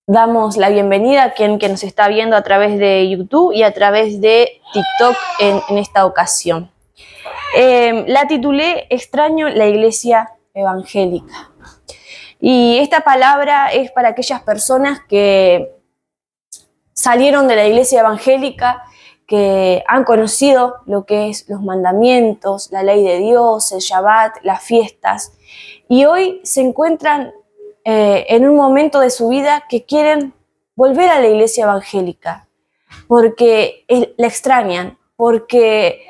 Damos la bienvenida a quien que nos está viendo a través de YouTube y a través de TikTok en esta ocasión. La titulé Extraño la Iglesia Evangélica. Y esta palabra es para aquellas personas que salieron de la Iglesia Evangélica, que han conocido lo que es los mandamientos, la ley de Dios, el Shabbat, las fiestas, y hoy se encuentran en un momento de su vida que quieren volver a la Iglesia Evangélica, porque la extrañan, porque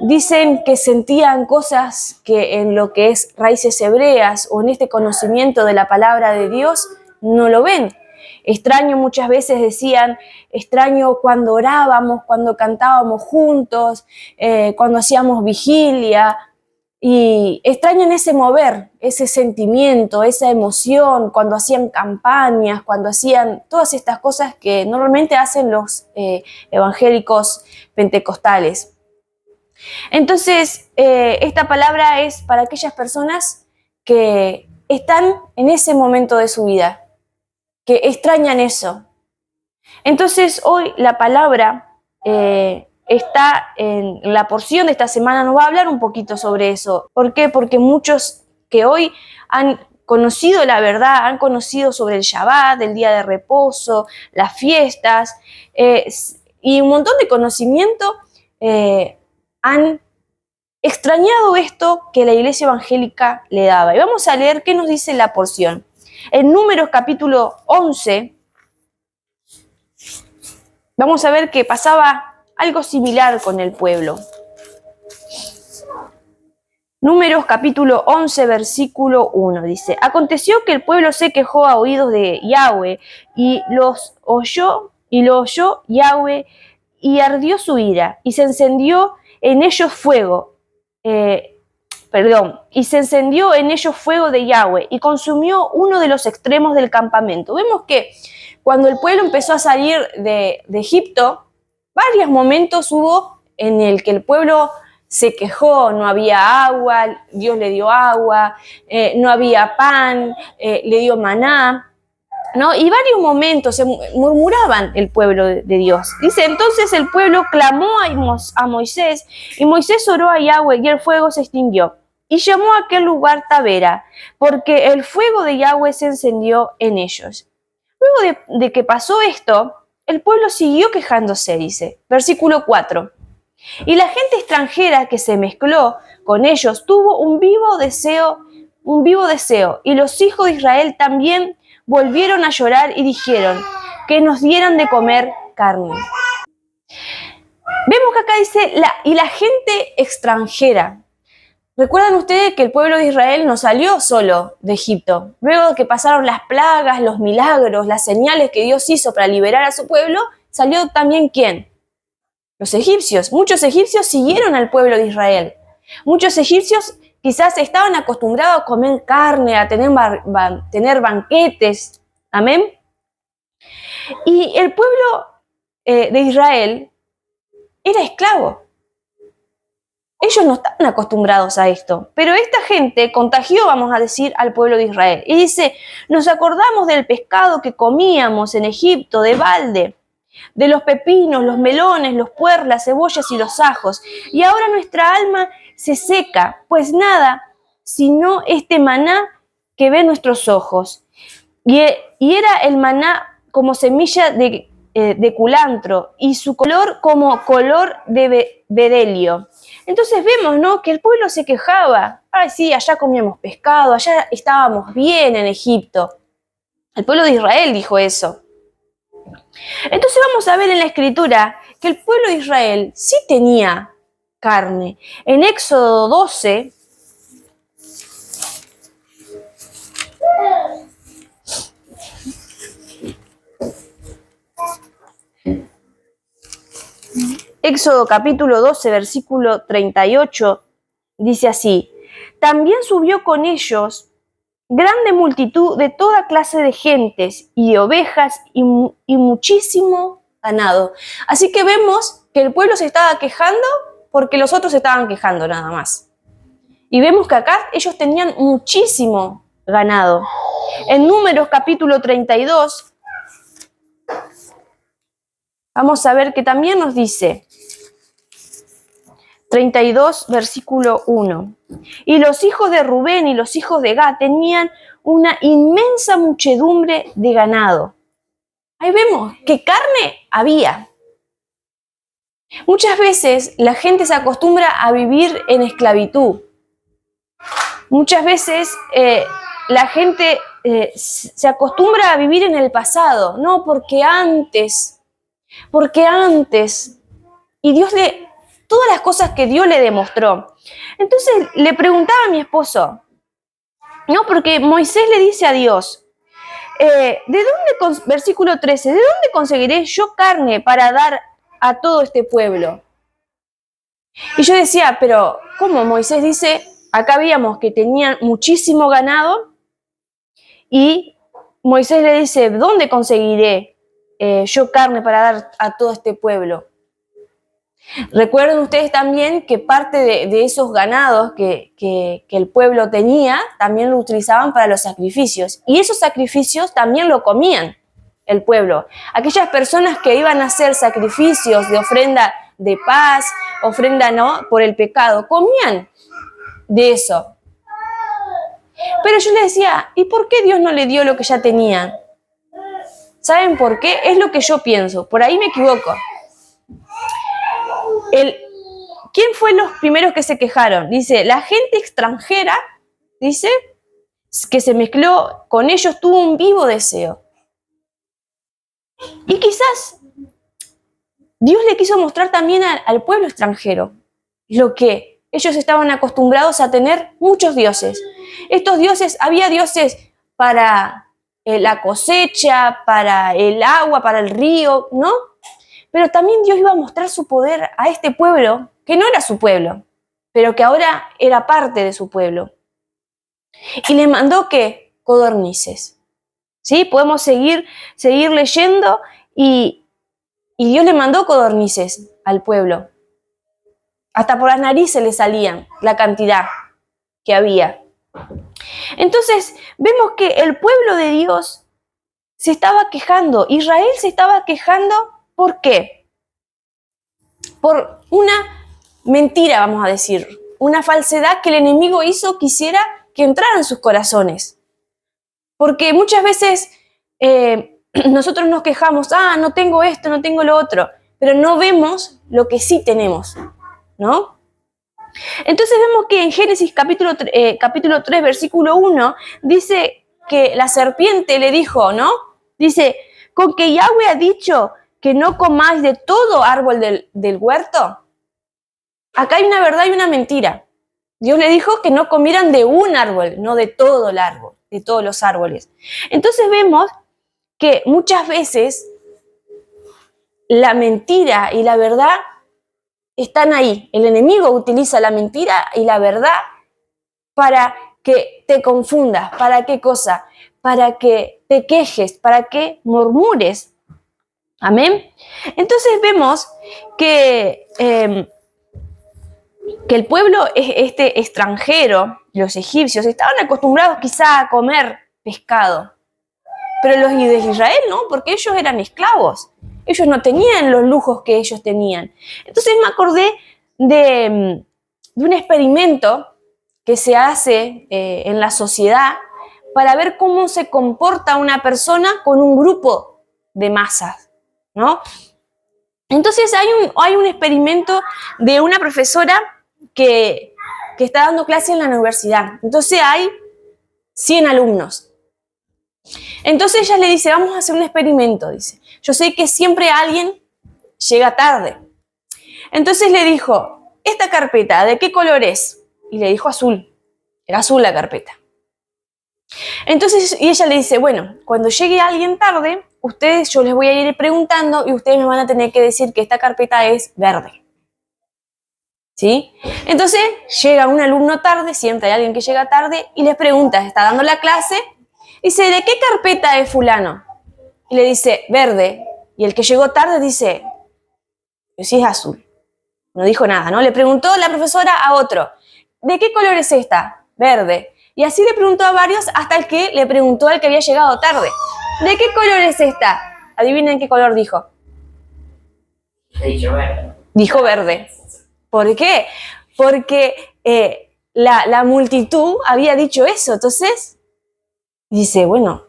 dicen que sentían cosas que en lo que es raíces hebreas o en este conocimiento de la palabra de Dios no lo ven. Extraño, muchas veces decían, extraño cuando orábamos, cuando cantábamos juntos, cuando hacíamos vigilia, y extrañan ese mover, ese sentimiento, esa emoción, cuando hacían campañas, cuando hacían todas estas cosas que normalmente hacen los evangélicos pentecostales. Entonces, esta palabra es para aquellas personas que están en ese momento de su vida, que extrañan eso. Entonces, hoy la palabra está en la porción de esta semana, nos va a hablar un poquito sobre eso. ¿Por qué? Porque muchos que hoy han conocido la verdad, han conocido sobre el Shabbat, el día de reposo, las fiestas, y un montón de conocimiento, han extrañado esto que la Iglesia Evangélica le daba. Y vamos a leer qué nos dice la porción. En Números capítulo 11, vamos a ver que pasaba algo similar con el pueblo. Números capítulo 11, versículo 1, dice: Aconteció que el pueblo se quejó a oídos de Yahweh, y lo oyó Yahweh, y ardió su ira, y se encendió en ellos fuego, y se encendió en ellos fuego de Yahweh, y consumió uno de los extremos del campamento. Vemos que cuando el pueblo empezó a salir de Egipto, varios momentos hubo en el que el pueblo se quejó, no había agua, Dios le dio agua, no había pan, le dio maná, ¿no? Y varios momentos se murmuraban el pueblo de Dios. Dice, entonces el pueblo clamó a Moisés, y Moisés oró a Yahweh, y el fuego se extinguió. Y llamó a aquel lugar Tabera, porque el fuego de Yahweh se encendió en ellos. Luego de que pasó esto, el pueblo siguió quejándose, dice, versículo 4. Y la gente extranjera que se mezcló con ellos tuvo un vivo deseo, y los hijos de Israel también volvieron a llorar y dijeron que nos dieran de comer carne. Vemos que acá dice, y la gente extranjera. ¿Recuerdan ustedes que el pueblo de Israel no salió solo de Egipto? Luego de que pasaron las plagas, los milagros, las señales que Dios hizo para liberar a su pueblo, ¿salió también quién? Los egipcios. Muchos egipcios siguieron al pueblo de Israel. Muchos egipcios quizás estaban acostumbrados a comer carne, a tener banquetes. Amén. Y el pueblo de Israel era esclavo. Ellos no estaban acostumbrados a esto, pero esta gente contagió, vamos a decir, al pueblo de Israel. Y dice, nos acordamos del pescado que comíamos en Egipto de balde, de los pepinos, los melones, los puerros, las cebollas y los ajos. Y ahora nuestra alma se seca, pues nada, sino este maná que ven nuestros ojos. Y era el maná como semilla de culantro, y su color como color de bedelio. Entonces vemos, ¿no?, que el pueblo se quejaba. Ay, sí, allá comíamos pescado, allá estábamos bien en Egipto. El pueblo de Israel dijo eso. Entonces vamos a ver en la Escritura que el pueblo de Israel sí tenía carne. En Éxodo 12, Éxodo capítulo 12, versículo 38, dice así: También subió con ellos grande multitud de toda clase de gentes y de ovejas y muchísimo ganado. Así que vemos que el pueblo se estaba quejando porque los otros se estaban quejando nada más. Y vemos que acá ellos tenían muchísimo ganado. En Números capítulo 32, Vamos a ver que también nos dice 32, versículo 1. Y los hijos de Rubén y los hijos de Gad tenían una inmensa muchedumbre de ganado. Ahí vemos que carne había. Muchas veces la gente se acostumbra a vivir en esclavitud. Muchas veces la gente se acostumbra a vivir en el pasado. No, porque antes. Y todas las cosas que Dios le demostró. Entonces le preguntaba a mi esposo, no, porque Moisés le dice a Dios, versículo 13, ¿de dónde conseguiré yo carne para dar a todo este pueblo? Y yo decía, pero ¿cómo? Moisés dice, acá veíamos que tenían muchísimo ganado y Moisés le dice, ¿dónde conseguiré yo carne para dar a todo este pueblo? Recuerden ustedes también que parte de esos ganados que el pueblo tenía, también lo utilizaban para los sacrificios. Y esos sacrificios también lo comían el pueblo. Aquellas personas que iban a hacer sacrificios de ofrenda de paz, ofrenda no por el pecado, comían de eso. Pero yo les decía, ¿y por qué Dios no le dio lo que ya tenía? ¿Saben por qué? Es lo que yo pienso. Por ahí me equivoco. ¿Quién fue los primeros que se quejaron? Dice, la gente extranjera, dice, que se mezcló con ellos, tuvo un vivo deseo. Y quizás Dios le quiso mostrar también al pueblo extranjero lo que ellos estaban acostumbrados a tener muchos dioses. Estos dioses, había dioses para la cosecha, para el agua, para el río, ¿no? Pero también Dios iba a mostrar su poder a este pueblo, que no era su pueblo, pero que ahora era parte de su pueblo. Y le mandó, ¿qué? Codornices. ¿Sí? Podemos seguir leyendo y Dios le mandó codornices al pueblo. Hasta por las narices le salían la cantidad que había. Entonces, vemos que el pueblo de Dios se estaba quejando. Israel se estaba quejando, ¿por qué? Por una mentira, vamos a decir, una falsedad que el enemigo quisiera que entrara en sus corazones. Porque muchas veces nosotros nos quejamos, no tengo esto, no tengo lo otro, pero no vemos lo que sí tenemos, ¿no? Entonces vemos que en Génesis capítulo 3, versículo 1, dice que la serpiente le dijo, ¿no? Dice, con que Yahweh ha dicho que no comáis de todo árbol del huerto. Acá hay una verdad y una mentira. Dios le dijo que no comieran de un árbol, no de todo el árbol, de todos los árboles. Entonces vemos que muchas veces la mentira y la verdad están ahí. El enemigo utiliza la mentira y la verdad para que te confundas. ¿Para qué cosa? Para que te quejes, para que murmures. Amén. Entonces vemos que el pueblo extranjero, los egipcios, estaban acostumbrados quizá a comer pescado. Pero los de Israel no, porque ellos eran esclavos. Ellos no tenían los lujos que ellos tenían. Entonces me acordé de un experimento que se hace en la sociedad para ver cómo se comporta una persona con un grupo de masas, ¿no? Entonces hay un experimento de una profesora que está dando clase en la universidad. Entonces hay 100 alumnos. Entonces ella le dice, vamos a hacer un experimento, dice. Yo sé que siempre alguien llega tarde. Entonces le dijo, ¿esta carpeta de qué color es? Y le dijo azul. Era azul la carpeta. Entonces, y ella le dice, bueno, cuando llegue alguien tarde, yo les voy a ir preguntando y ustedes me van a tener que decir que esta carpeta es verde. ¿Sí? Entonces llega un alumno tarde, siempre hay alguien que llega tarde y les pregunta, está dando la clase, dice, ¿de qué carpeta es fulano? Y le dice, verde. Y el que llegó tarde dice, pero si es azul. No dijo nada, ¿no? Le preguntó la profesora a otro, ¿de qué color es esta? Verde. Y así le preguntó a varios hasta el que le preguntó al que había llegado tarde, ¿de qué color es esta? Adivinen qué color dijo. Dijo verde. ¿Por qué? Porque la multitud había dicho eso. Entonces, dice, bueno,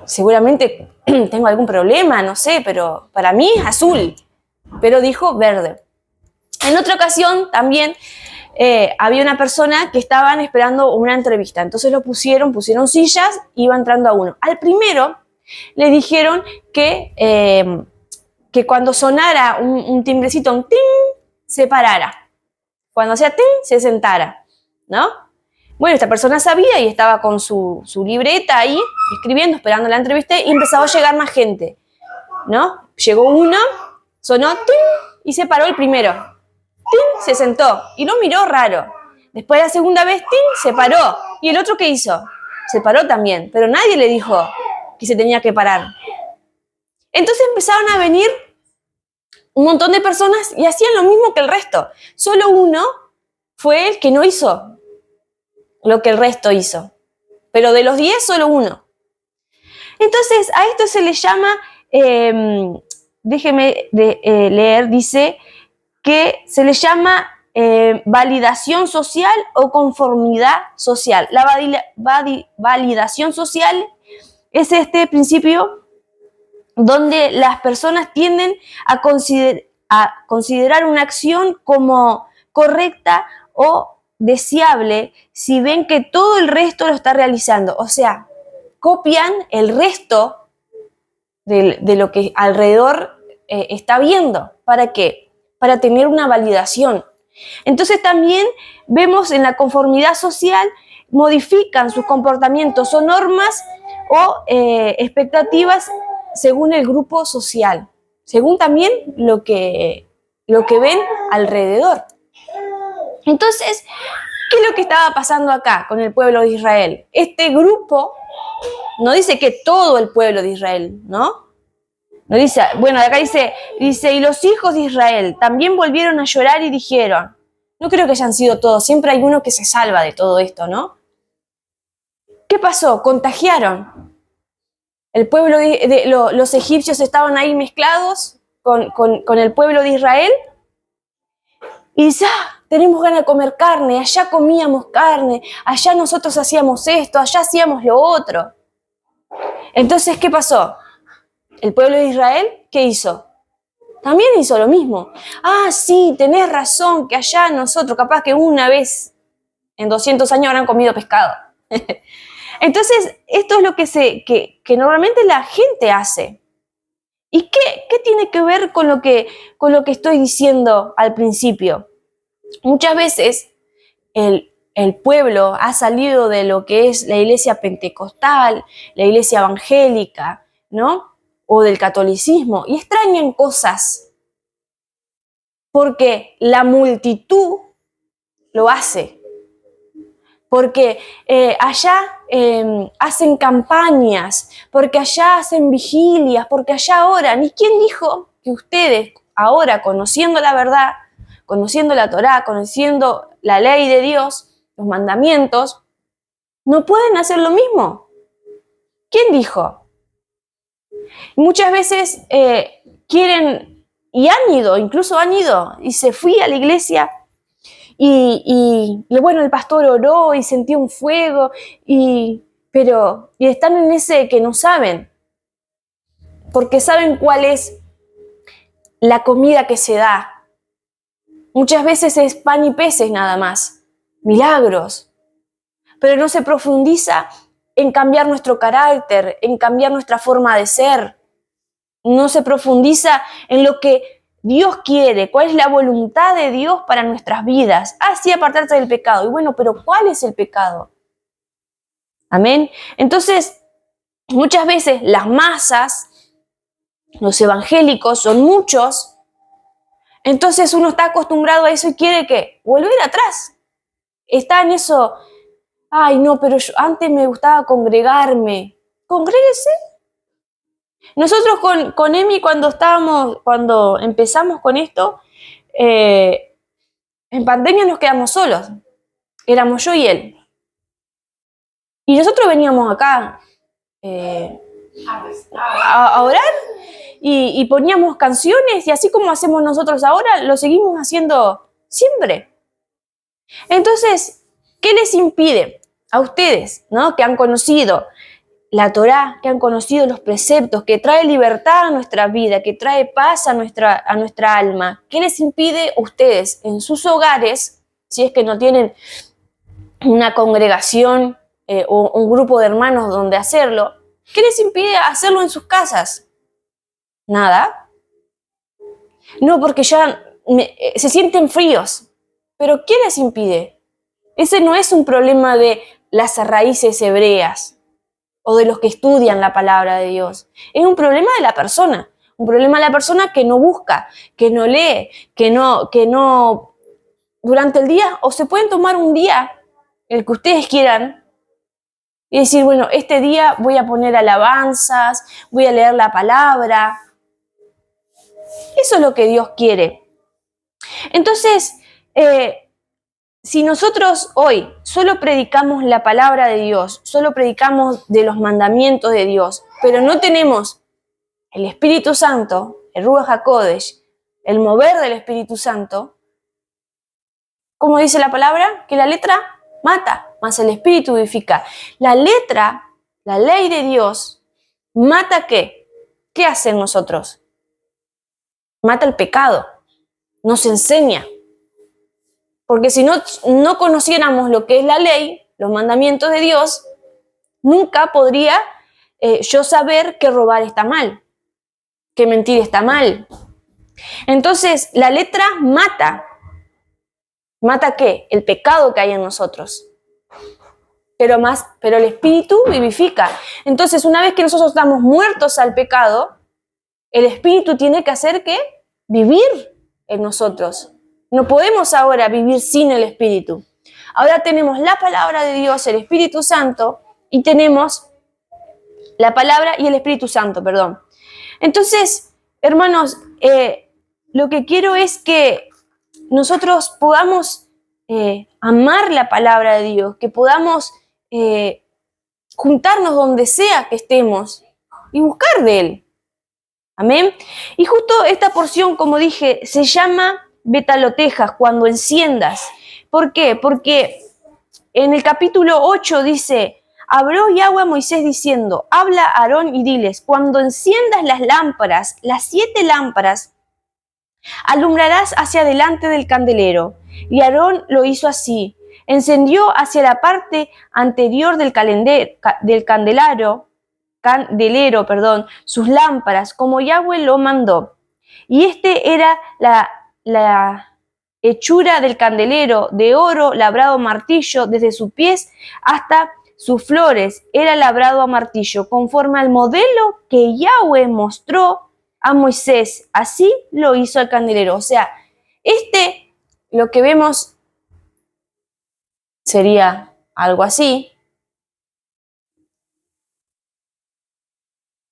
seguramente tengo algún problema, no sé, pero para mí es azul. Pero dijo verde. En otra ocasión también había una persona que estaban esperando una entrevista. Entonces lo pusieron sillas, iba entrando a uno. Al primero le dijeron que cuando sonara un timbrecito, un ting, se parara. Cuando hacía ting, se sentara, ¿no? Bueno, esta persona sabía y estaba con su libreta ahí, escribiendo, esperando la entrevista, y empezaba a llegar más gente, ¿no? Llegó uno, sonó ting, y se paró el primero. Ting, se sentó y lo miró raro. Después la segunda vez, ting, se paró. ¿Y el otro qué hizo? Se paró también, pero nadie le dijo que se tenía que parar. Entonces empezaron a venir un montón de personas y hacían lo mismo que el resto. Solo uno fue el que no hizo lo que el resto hizo. Pero de los 10, solo uno. Entonces, a esto se le llama, déjeme leer, dice que se le llama validación social o conformidad social. La validación social es este principio donde las personas tienden a considerar una acción como correcta o deseable si ven que todo el resto lo está realizando. O sea, copian el resto de lo que alrededor está viendo. ¿Para qué? Para tener una validación. Entonces también vemos en la conformidad social, modifican sus comportamientos o normas o expectativas según el grupo social, según también lo que ven alrededor. Entonces, ¿qué es lo que estaba pasando acá con el pueblo de Israel? Este grupo, no dice que todo el pueblo de Israel, ¿no? No dice, bueno, acá dice, y los hijos de Israel también volvieron a llorar y dijeron, no creo que hayan sido todos, siempre hay uno que se salva de todo esto, ¿no? ¿Qué pasó? Contagiaron. El pueblo los egipcios estaban ahí mezclados con el pueblo de Israel y ya tenemos ganas de comer carne, allá comíamos carne, allá nosotros hacíamos esto, allá hacíamos lo otro. Entonces, ¿qué pasó? El pueblo de Israel, ¿qué hizo? También hizo lo mismo. Ah, sí, tenés razón, que allá nosotros, capaz que una vez en 200 años habrán comido pescado. Entonces, esto es lo que normalmente la gente hace. ¿Y qué tiene que ver con lo que estoy diciendo al principio? Muchas veces el pueblo ha salido de lo que es la iglesia pentecostal, la iglesia evangélica, ¿no? O del catolicismo, y extrañan cosas porque la multitud lo hace. Porque allá hacen campañas, porque allá hacen vigilias, porque allá oran. ¿Y quién dijo que ustedes ahora, conociendo la verdad, conociendo la Torá, conociendo la ley de Dios, los mandamientos, no pueden hacer lo mismo? ¿Quién dijo? Muchas veces quieren, y incluso han ido, y se fui a la iglesia, y bueno, el pastor oró y sentí un fuego, pero están en ese que no saben, porque saben cuál es la comida que se da. Muchas veces es pan y peces nada más, milagros, pero no se profundiza en cambiar nuestro carácter, en cambiar nuestra forma de ser. No se profundiza en lo que Dios quiere, cuál es la voluntad de Dios para nuestras vidas. Sí, apartarse del pecado. Y bueno, pero ¿cuál es el pecado? Amén. Entonces, muchas veces las masas, los evangélicos, son muchos. Entonces uno está acostumbrado a eso y quiere ¿qué? Volver atrás. Está en eso. Ay, no, pero antes me gustaba congregarme. Congréguese. Nosotros con Emi cuando empezamos con esto, en pandemia nos quedamos solos. Éramos yo y él. Y nosotros veníamos acá a orar y poníamos canciones y así como hacemos nosotros ahora, lo seguimos haciendo siempre. Entonces, ¿qué les impide a ustedes, ¿no?, que han conocido la Torá, que han conocido los preceptos, que trae libertad a nuestra vida, que trae paz a nuestra alma? ¿Qué les impide a ustedes en sus hogares, si es que no tienen una congregación o un grupo de hermanos donde hacerlo? ¿Qué les impide hacerlo en sus casas? Nada. No, porque ya se sienten fríos. ¿Pero qué les impide? Ese no es un problema de las raíces hebreas o de los que estudian la palabra de Dios. Es un problema de la persona. Un problema de la persona que no busca, que no lee, que no durante el día, o se pueden tomar un día, el que ustedes quieran, y decir, bueno, este día voy a poner alabanzas, voy a leer la palabra. Eso es lo que Dios quiere. Entonces, si nosotros hoy solo predicamos la palabra de Dios, solo predicamos de los mandamientos de Dios, pero no tenemos el Espíritu Santo, el Ruach HaKodesh, el mover del Espíritu Santo, ¿cómo dice la palabra? Que la letra mata, mas el Espíritu vivifica. La letra, la ley de Dios, ¿mata qué? ¿Qué hace en nosotros? Mata el pecado, nos enseña. Porque si no conociéramos lo que es la ley, los mandamientos de Dios, nunca podría yo saber que robar está mal, que mentir está mal. Entonces, la letra mata. ¿Mata qué? El pecado que hay en nosotros. Pero el Espíritu vivifica. Entonces, una vez que nosotros estamos muertos al pecado, el Espíritu tiene que hacer ¿qué? Vivir en nosotros. No podemos ahora vivir sin el Espíritu. Ahora tenemos la palabra de Dios, el Espíritu Santo, y tenemos la palabra y el Espíritu Santo, perdón. Entonces, hermanos, lo que quiero es que nosotros podamos amar la palabra de Dios, que podamos juntarnos donde sea que estemos y buscar de Él. Amén. Y justo esta porción, como dije, se llama Betalotejas, cuando enciendas. ¿Por qué? Porque en el capítulo 8 dice, habló Yahweh a Moisés diciendo, habla a Aarón y diles, cuando enciendas las lámparas, las 7 lámparas, alumbrarás hacia delante del candelero. Y Aarón lo hizo así. Encendió hacia la parte anterior del candelero, sus lámparas, como Yahweh lo mandó. Y este era la hechura del candelero, de oro labrado a martillo, desde sus pies hasta sus flores, era labrado a martillo, conforme al modelo que Yahweh mostró a Moisés. Así lo hizo el candelero. O sea, lo que vemos sería algo así.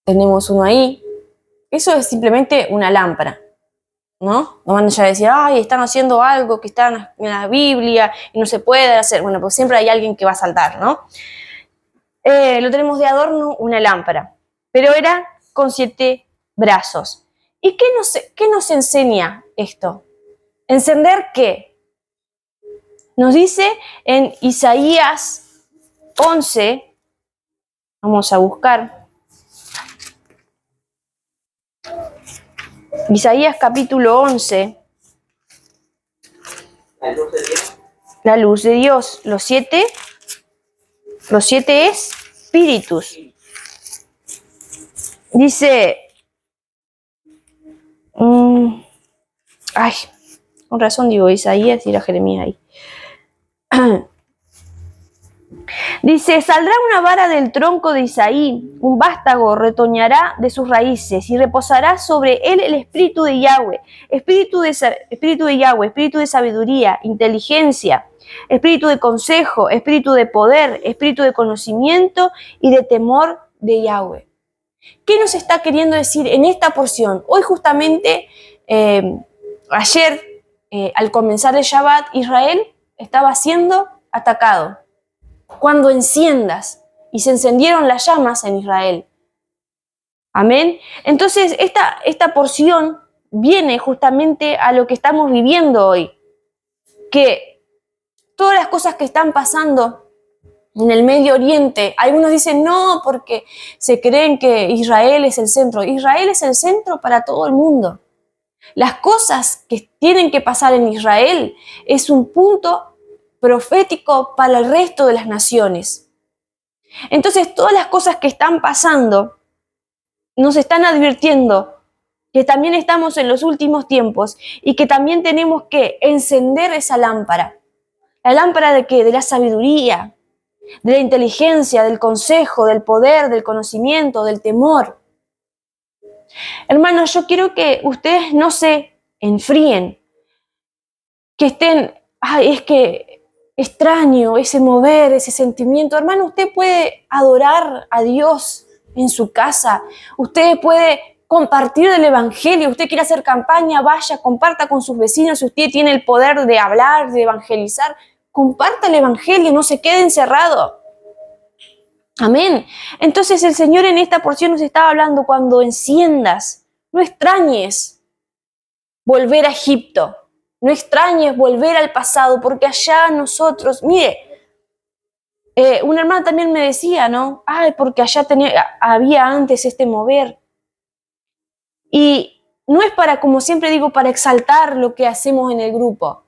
Tenemos uno ahí. Eso es simplemente una lámpara, ¿no? No van a decir, ay, están haciendo algo que está en la Biblia y no se puede hacer. Bueno, pues siempre hay alguien que va a saltar, ¿no? Lo tenemos de adorno, una lámpara. Pero era con 7 brazos. ¿Y qué nos enseña esto? ¿Encender qué? Nos dice en Isaías 11, vamos a buscar, Isaías capítulo 11, la luz de Dios, los 7 espíritus. Dice, con razón digo Isaías y era Jeremías ahí. Dice, saldrá una vara del tronco de Isaí, un vástago retoñará de sus raíces y reposará sobre él el espíritu de Yahweh, espíritu de Yahweh, espíritu de sabiduría, inteligencia, espíritu de consejo, espíritu de poder, espíritu de conocimiento y de temor de Yahweh. ¿Qué nos está queriendo decir en esta porción? Hoy justamente, ayer, al comenzar el Shabbat, Israel estaba siendo atacado. Cuando enciendas, y se encendieron las llamas en Israel. Amén. Entonces, esta porción viene justamente a lo que estamos viviendo hoy. Que todas las cosas que están pasando en el Medio Oriente, algunos dicen no, porque se creen que Israel es el centro. Israel es el centro para todo el mundo. Las cosas que tienen que pasar en Israel es un punto profético para el resto de las naciones. Entonces, todas las cosas que están pasando nos están advirtiendo que también estamos en los últimos tiempos y que también tenemos que encender esa lámpara. ¿La lámpara de qué? De la sabiduría, de la inteligencia, del consejo, del poder, del conocimiento, del temor. Hermanos, yo quiero que ustedes no se enfríen, que estén, es que extraño ese mover, ese sentimiento. Hermano, usted puede adorar a Dios en su casa, usted puede compartir el evangelio, usted quiere hacer campaña, vaya, comparta con sus vecinos, si usted tiene el poder de hablar, de evangelizar, comparta el evangelio, no se quede encerrado. Amén. Entonces el Señor en esta porción nos estaba hablando cuando enciendas, no extrañes volver a Egipto, no extrañes volver al pasado, porque allá nosotros, mire, una hermana también me decía, ¿no? Porque allá había antes este mover. Y no es para, como siempre digo, para exaltar lo que hacemos en el grupo,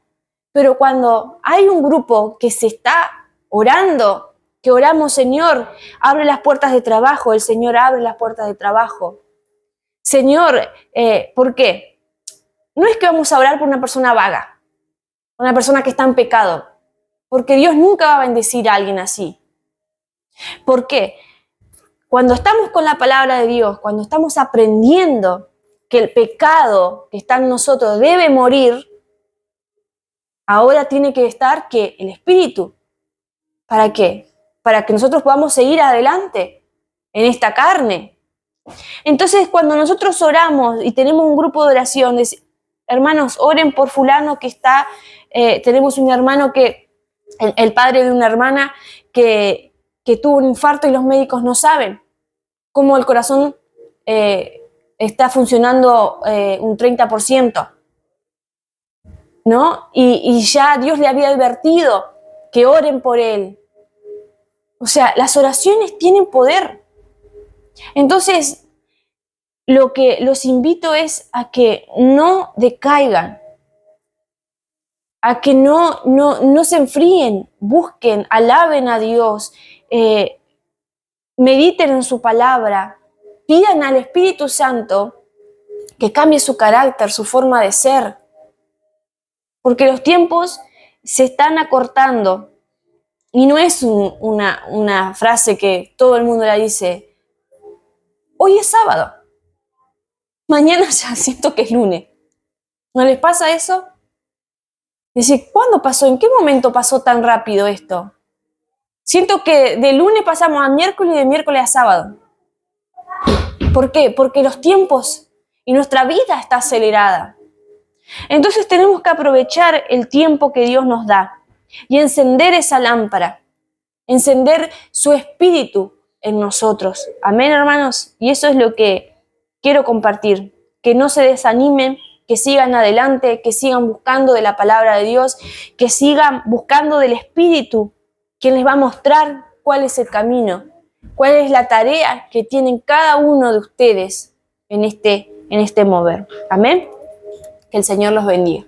pero cuando hay un grupo que se está orando, que oramos, Señor, abre las puertas de trabajo, el Señor abre las puertas de trabajo. Señor, ¿por qué? No es que vamos a orar por una persona vaga, una persona que está en pecado, porque Dios nunca va a bendecir a alguien así. ¿Por qué? Cuando estamos con la palabra de Dios, cuando estamos aprendiendo que el pecado que está en nosotros debe morir, ahora tiene que estar que el Espíritu. ¿Para qué? Para que nosotros podamos seguir adelante en esta carne. Entonces, cuando nosotros oramos y tenemos un grupo de oración, hermanos, oren por fulano que está, tenemos un hermano que, el padre de una hermana que tuvo un infarto y los médicos no saben cómo el corazón está funcionando un 30%, ¿no? Y ya Dios le había advertido que oren por él. O sea, las oraciones tienen poder. Entonces, lo que los invito es a que no decaigan, a que no se enfríen, busquen, alaben a Dios, mediten en su palabra, pidan al Espíritu Santo que cambie su carácter, su forma de ser, porque los tiempos se están acortando y no es una frase que todo el mundo la dice, hoy es sábado, mañana ya siento que es lunes. ¿No les pasa eso? Decir, ¿cuándo pasó? ¿En qué momento pasó tan rápido esto? Siento que de lunes pasamos a miércoles y de miércoles a sábado. ¿Por qué? Porque los tiempos y nuestra vida está acelerada. Entonces tenemos que aprovechar el tiempo que Dios nos da y encender esa lámpara, encender su espíritu en nosotros. Amén, hermanos. Y eso es lo que quiero compartir. Que no se desanimen, que sigan adelante, que sigan buscando de la palabra de Dios, que sigan buscando del Espíritu, quien les va a mostrar cuál es el camino, cuál es la tarea que tienen cada uno de ustedes en este mover. Amén. Que el Señor los bendiga.